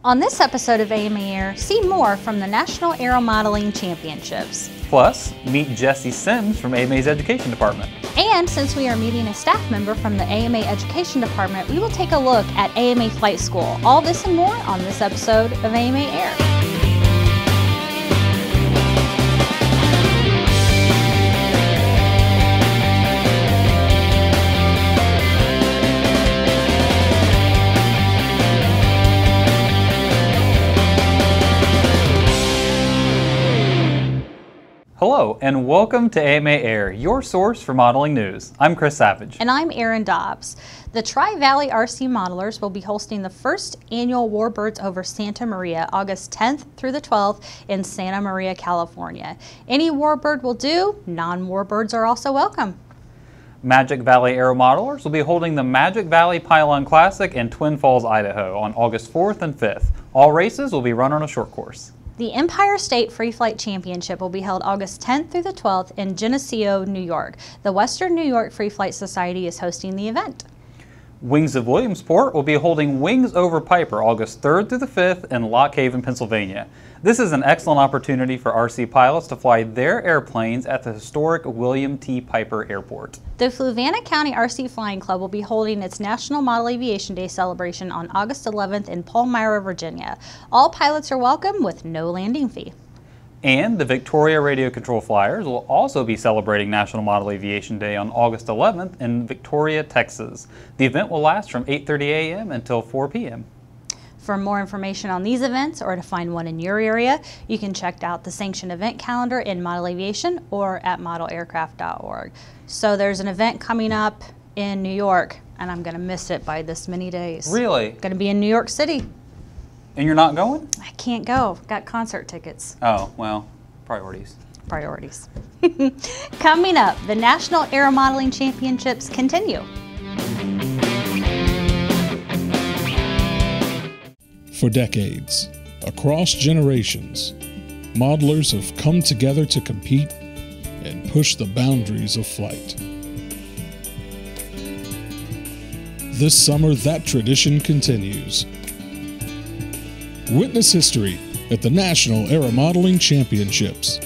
On this episode of AMA Air, see more from the National Aeromodelling Championships. Plus, meet Jessie Sims from AMA's Education Department. And since we are meeting a staff member from the AMA Education Department, we will take a look at AMA Flight School. All this and more on this episode of AMA Air. Hello, and welcome to AMA Air, your source for modeling news. I'm Chris Savage. And I'm Erin Dobbs. The Tri-Valley RC Modelers will be hosting the first annual Warbirds over Santa Maria, August 10th through the 12th in Santa Maria, California. Any Warbird will do. Non-Warbirds are also welcome. Magic Valley Aeromodelers will be holding the Magic Valley Pylon Classic in Twin Falls, Idaho on August 4th and 5th. All races will be run on a short course. The Empire State Free Flight Championship will be held August 10th through the 12th in Geneseo, New York. The Western New York Free Flight Society is hosting the event. Wings of Williamsport will be holding Wings over Piper August 3rd through the 5th in Lock Haven, Pennsylvania. This is an excellent opportunity for RC pilots to fly their airplanes at the historic William T. Piper Airport. The Fluvanna County RC Flying Club will be holding its National Model Aviation Day celebration on August 11th in Palmyra, Virginia. All pilots are welcome with no landing fee. And the Victoria Radio Control Flyers will also be celebrating National Model Aviation Day on August 11th in Victoria, Texas. The event will last from 8:30 a.m. until 4 p.m. For more information on these events or to find one in your area, you can check out the sanctioned event calendar in Model Aviation or at modelaircraft.org. So there's an event coming up in New York, and I'm going to miss it by this many days. Really? Going to be in New York City. And you're not going? I can't go. Got concert tickets. Oh, well, priorities. Priorities. Coming up, the National Aeromodelling Championships continue. For decades, across generations, modelers have come together to compete and push the boundaries of flight. This summer, that tradition continues. Witness history at the National Aeromodelling Championships.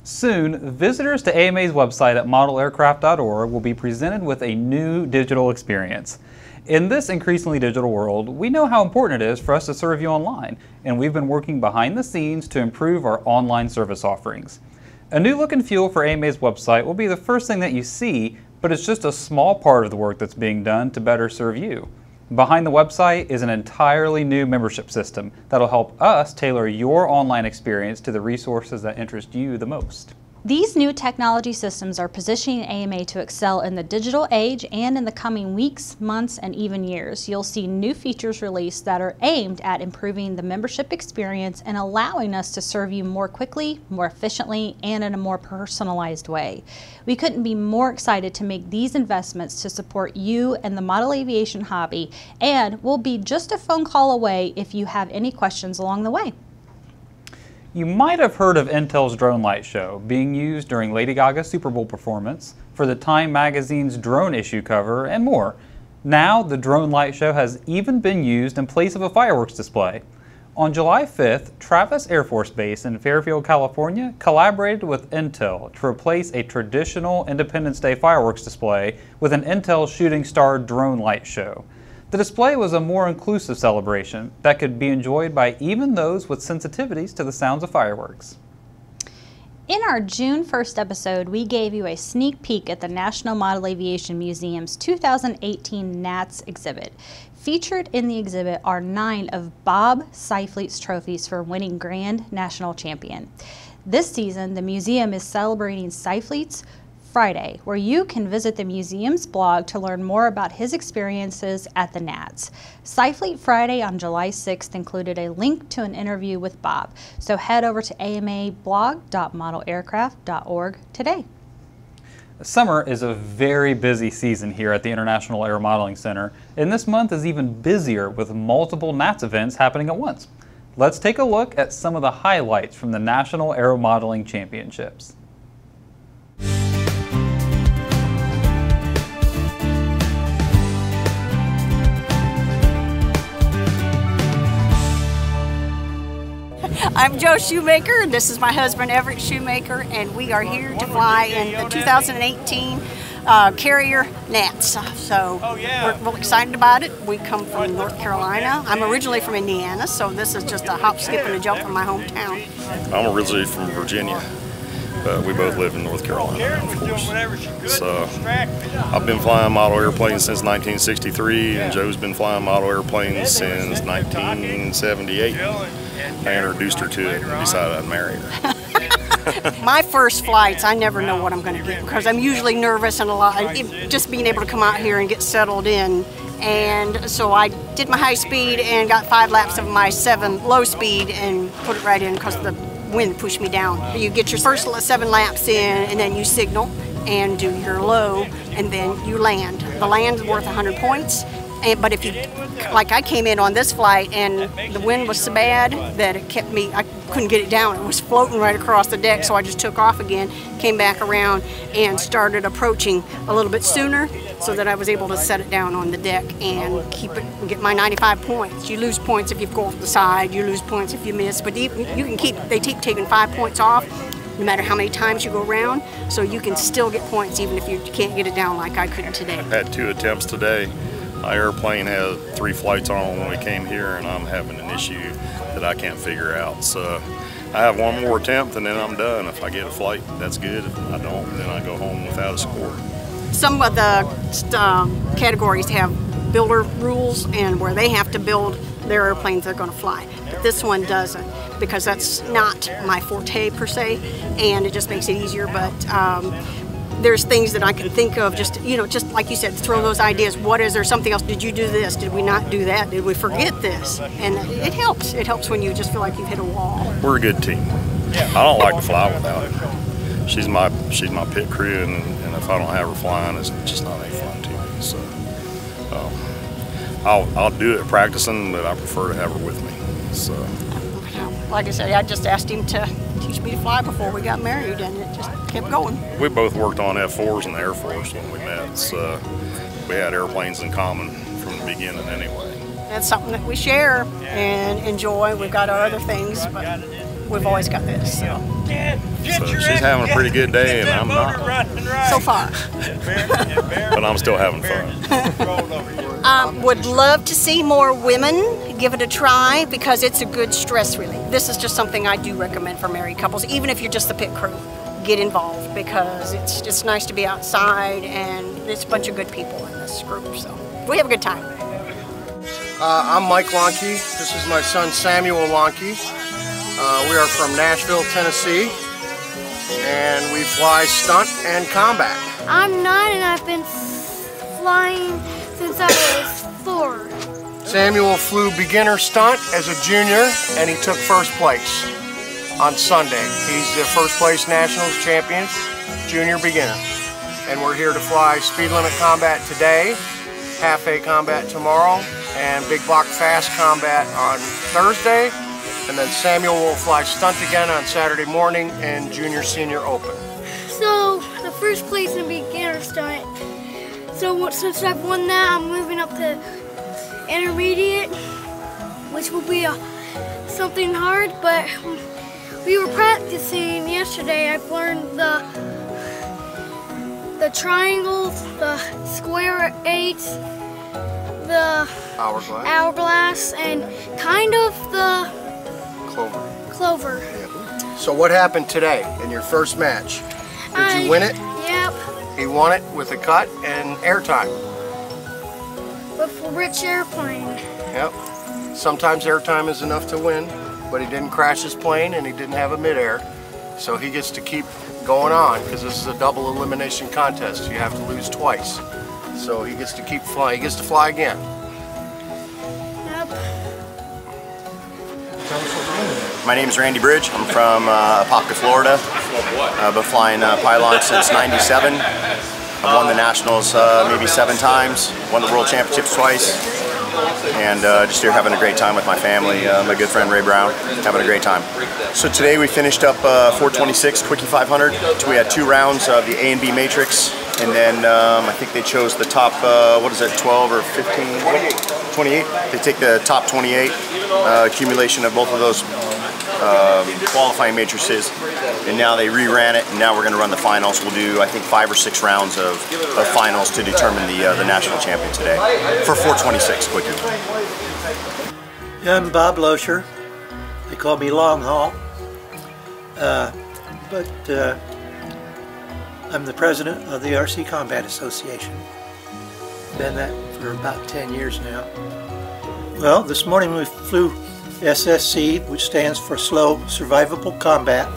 Soon, visitors to AMA's website at modelaircraft.org will be presented with a new digital experience. In this increasingly digital world, we know how important it is for us to serve you online, and we've been working behind the scenes to improve our online service offerings. A new look and feel for AMA's website will be the first thing that you see, but it's just a small part of the work that's being done to better serve you. Behind the website is an entirely new membership system that'll help us tailor your online experience to the resources that interest you the most. These new technology systems are positioning AMA to excel in the digital age, and in the coming weeks, months, and even years, you'll see new features released that are aimed at improving the membership experience and allowing us to serve you more quickly, more efficiently, and in a more personalized way. We couldn't be more excited to make these investments to support you and the model aviation hobby, and we'll be just a phone call away if you have any questions along the way. You might have heard of Intel's drone light show being used during Lady Gaga's Super Bowl performance, for the Time magazine's drone issue cover, and more. Now, the drone light show has even been used in place of a fireworks display. On July 5th, Travis Air Force Base in Fairfield, California collaborated with Intel to replace a traditional Independence Day fireworks display with an Intel Shooting Star drone light show. The display was a more inclusive celebration that could be enjoyed by even those with sensitivities to the sounds of fireworks. In our June 1st episode, we gave you a sneak peek at the National Model Aviation Museum's 2018 NATS exhibit. Featured in the exhibit are 9 of Bob Sifleet's trophies for winning Grand National Champion. This season, the museum is celebrating Sifleet's Friday, where you can visit the museum's blog to learn more about his experiences at the NATS. Sifleet Friday on July 6th included a link to an interview with Bob, so head over to amablog.modelaircraft.org today. Summer is a very busy season here at the International Aeromodelling Center, and this month is even busier with multiple NATS events happening at once. Let's take a look at some of the highlights from the National Aeromodelling Championships. I'm Joe Shoemaker, and this is my husband Everett Shoemaker, and we are here to fly in the 2018 Carrier Gnats. So we're real excited about it. We come from North Carolina. I'm originally from Indiana, so this is just a hop, skip, and a jump from my hometown. I'm originally from Virginia, but we both live in North Carolina, of course. So I've been flying model airplanes since 1963, and Joe's been flying model airplanes since 1978. I introduced her to it and decided I'd marry her. My first flights, I never know what I'm going to get because I'm usually nervous and a lot. Just being able to come out here and get settled in. And so I did my high speed and got 5 laps of my 7 low speed and put it right in because the wind pushed me down. You get your first 7 laps in and then you signal and do your low and then you land. The land is worth 100 points. But if you, like I came in on this flight and the wind was so bad that it kept me, I couldn't get it down. It was floating right across the deck, so I just took off again, came back around and started approaching a little bit sooner so that I was able to set it down on the deck and keep it, get my 95 points. You lose points if you go off the side, you lose points if you miss, but you can keep, they keep taking 5 points off no matter how many times you go around, so you can still get points even if you can't get it down like I couldn't today. I had 2 attempts today. My airplane had 3 flights on it when we came here, and I'm having an issue that I can't figure out. So I have 1 more attempt and then I'm done. If I get a flight, that's good. If I don't, then I go home without a score. Some of the categories have builder rules and where they have to build their airplanes they're going to fly. But this one doesn't because that's not my forte per se, and it just makes it easier. But there's things that I can think of, just like you said, throw those ideas. What is there something else? Did you do this? Did we not do that? Did we forget this? And it helps. It helps when you just feel like you've hit a wall. We're a good team. I don't like to fly without her. She's my pit crew, and if I don't have her flying, it's just not any fun to me. So I'll do it practicing, but I prefer to have her with me. So, like I said, I just asked him to teach me to fly before we got married, and it just kept going. We both worked on F4s in the Air Force when we met, so we had airplanes in common from the beginning anyway. That's something that we share and enjoy. We've got our other things, but we've always got this. So she's having a pretty good day, and I'm not. So far. But I'm still having fun. Would love to see more women give it a try because it's a good stress relief. This is just something I do recommend for married couples, even if you're just the pit crew. Get involved because it's just nice to be outside, and there's a bunch of good people in this group, so we have a good time. I'm Mike Lonke. This is my son Samuel Lonke. We are from Nashville, Tennessee, and we fly stunt and combat. I'm 9 and I've been flying since I was 4. Samuel flew beginner stunt as a junior, and he took first place on Sunday. He's the first place Nationals champion, junior beginner. And we're here to fly speed limit combat today, half A combat tomorrow, and big block fast combat on Thursday. And then Samuel will fly stunt again on Saturday morning and junior senior open. So the first place in beginner stunt. So since I've won that, I'm moving up to intermediate, which will be something hard, but we were practicing yesterday. I've learned the triangles, the square 8s, the hourglass, and kind of the clover. Yeah. So what happened today in your first match? Did you win it? Yep. He won it with a cut and airtime. With a rich airplane. Yep. Sometimes airtime is enough to win, but he didn't crash his plane and he didn't have a midair. So he gets to keep going on because this is a double elimination contest. You have to lose twice. So he gets to keep flying. He gets to fly again. My name is Randy Bridge. I'm from Apopka, Florida. I've been flying pylon since '97. I've won the Nationals maybe 7 times, won the World Championships twice. and just here having a great time with my family. My good friend Ray Brown, having a great time. So today we finished up 426 Quickie 500. We had 2 rounds of the A and B matrix, and then I think they chose the top, what is it, 12 or 15? 28. They take the top 28 accumulation of both of those qualifying matrices, and now they reran it, and now we're going to run the finals. We'll do, I think, 5 or 6 rounds of finals to determine the national champion today for 426 Quickie. Yeah, I'm Bob Loescher. They call me Long Haul, but I'm the president of the RC Combat Association. Been that for about 10 years now. Well, this morning we flew SSC, which stands for Slow Survivable Combat.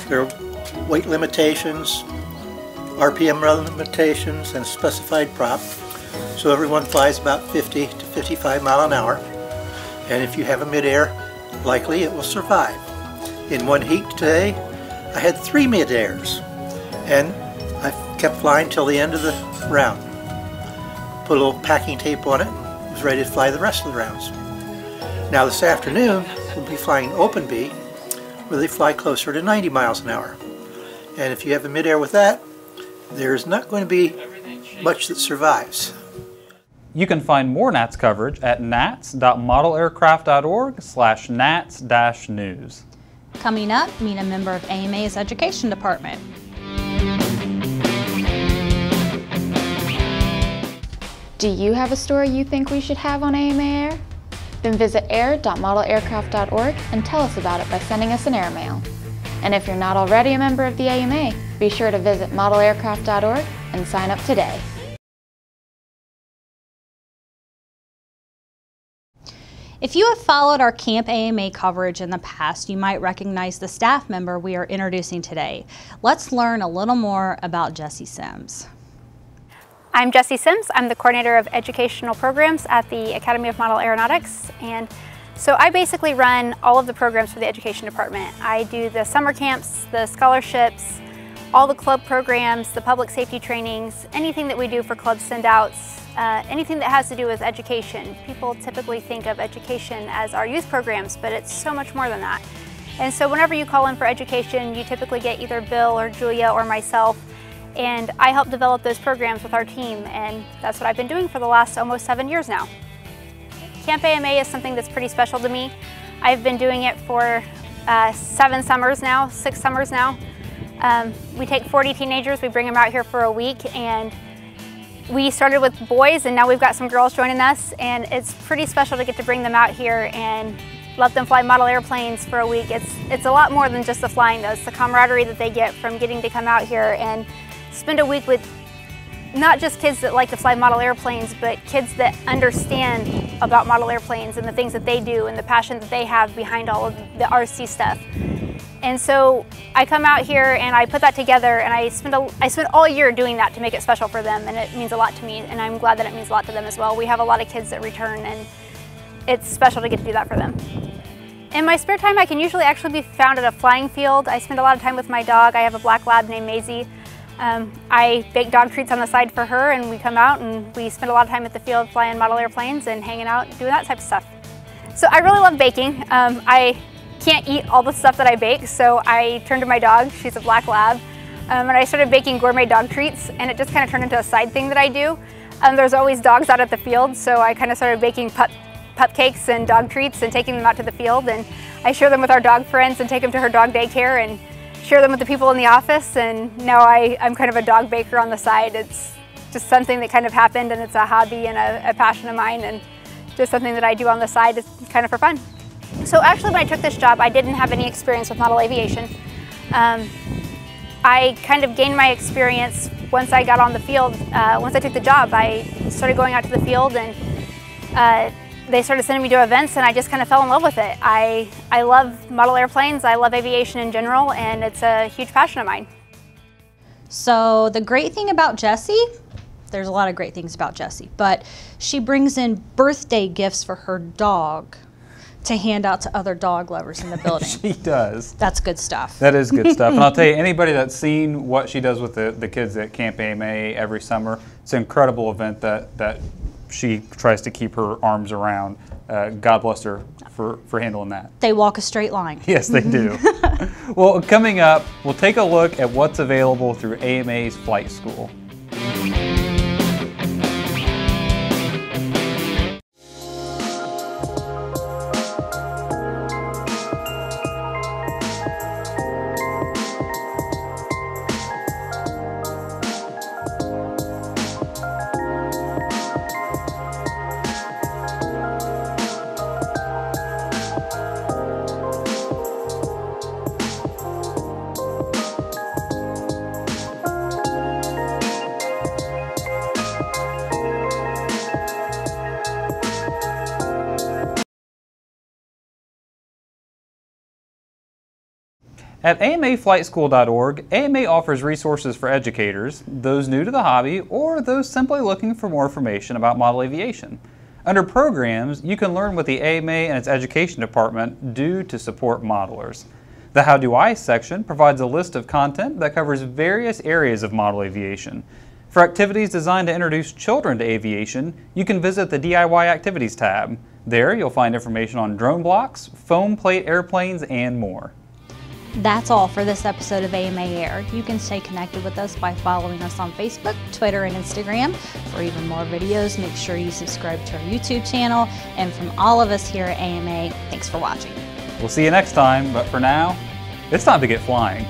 There are weight limitations, RPM limitations, and specified prop. So everyone flies about 50 to 55 mile an hour. And if you have a mid-air, likely it will survive. In one heat today, I had 3 mid-airs, and I kept flying till the end of the round. Put a little packing tape on it, was ready to fly the rest of the rounds. Now this afternoon, we'll be flying Open B, where they fly closer to 90 miles an hour. And if you have a mid-air with that, there's not going to be much that survives. You can find more NATS coverage at nats.modelaircraft.org/nats-news. Coming up, meet a member of AMA's Education Department. Do you have a story you think we should have on AMA Air? Then visit air.modelaircraft.org and tell us about it by sending us an airmail. And if you're not already a member of the AMA, be sure to visit modelaircraft.org and sign up today. If you have followed our Camp AMA coverage in the past, you might recognize the staff member we are introducing today. Let's learn a little more about Jessie Sims. I'm Jessie Sims. I'm the coordinator of educational programs at the Academy of Model Aeronautics, and so I basically run all of the programs for the education department. I do the summer camps, the scholarships, all the club programs, the public safety trainings, anything that we do for club send-outs, anything that has to do with education. People typically think of education as our youth programs, but it's so much more than that. And so whenever you call in for education, you typically get either Bill or Julia or myself, and I help develop those programs with our team, and that's what I've been doing for the last almost 7 years now. Camp AMA is something that's pretty special to me. I've been doing it for 6 summers now. We take 40 teenagers, we bring them out here for a week, and we started with boys and now we've got some girls joining us, and it's pretty special to get to bring them out here and let them fly model airplanes for a week. It's a lot more than just the flying though. It's the camaraderie that they get from getting to come out here and spend a week with not just kids that like to fly model airplanes, but kids that understand about model airplanes and the things that they do and the passion that they have behind all of the RC stuff. And so I come out here and I put that together, and I spend all year doing that to make it special for them, and it means a lot to me, and I'm glad that it means a lot to them as well. We have a lot of kids that return, and it's special to get to do that for them. In my spare time, I can usually actually be found at a flying field. I spend a lot of time with my dog. I have a black lab named Maisie. I bake dog treats on the side for her, and we come out and we spend a lot of time at the field flying model airplanes and hanging out, doing that type of stuff. So I really love baking. I can't eat all the stuff that I bake, so I turned to my dog. She's a black lab, and I started baking gourmet dog treats, and it just kind of turned into a side thing that I do. There's always dogs out at the field, so I kind of started baking cupcakes and dog treats and taking them out to the field, and I share them with our dog friends and take them to her dog daycare and share them with the people in the office, and now I'm kind of a dog baker on the side. It's just something that kind of happened, and it's a hobby and a passion of mine, and just something that I do on the side. It's kind of for fun. So actually when I took this job, I didn't have any experience with model aviation. I kind of gained my experience once I got on the field. Once I took the job, I started going out to the field, and they started sending me to events, and I just kind of fell in love with it. I love model airplanes, I love aviation in general, and it's a huge passion of mine. So the great thing about Jessie, there's a lot of great things about Jessie, but she brings in birthday gifts for her dog to hand out to other dog lovers in the building. She does. That's good stuff. That is good stuff. And I'll tell you, anybody that's seen what she does with the kids at Camp AMA every summer, it's an incredible event that she tries to keep her arms around. God bless her for handling that. They walk a straight line. Yes, they do. Well, coming up, we'll take a look at what's available through AMA's flight school. At amaflightschool.org, AMA offers resources for educators, those new to the hobby, or those simply looking for more information about model aviation. Under Programs, you can learn what the AMA and its Education Department do to support modelers. The How Do I section provides a list of content that covers various areas of model aviation. For activities designed to introduce children to aviation, you can visit the DIY Activities tab. There, you'll find information on drone blocks, foam plate airplanes, and more. That's all for this episode of AMA Air. You can stay connected with us by following us on Facebook, Twitter, and Instagram. For even more videos, make sure you subscribe to our YouTube channel. And from all of us here at AMA, thanks for watching. We'll see you next time, but for now, it's time to get flying.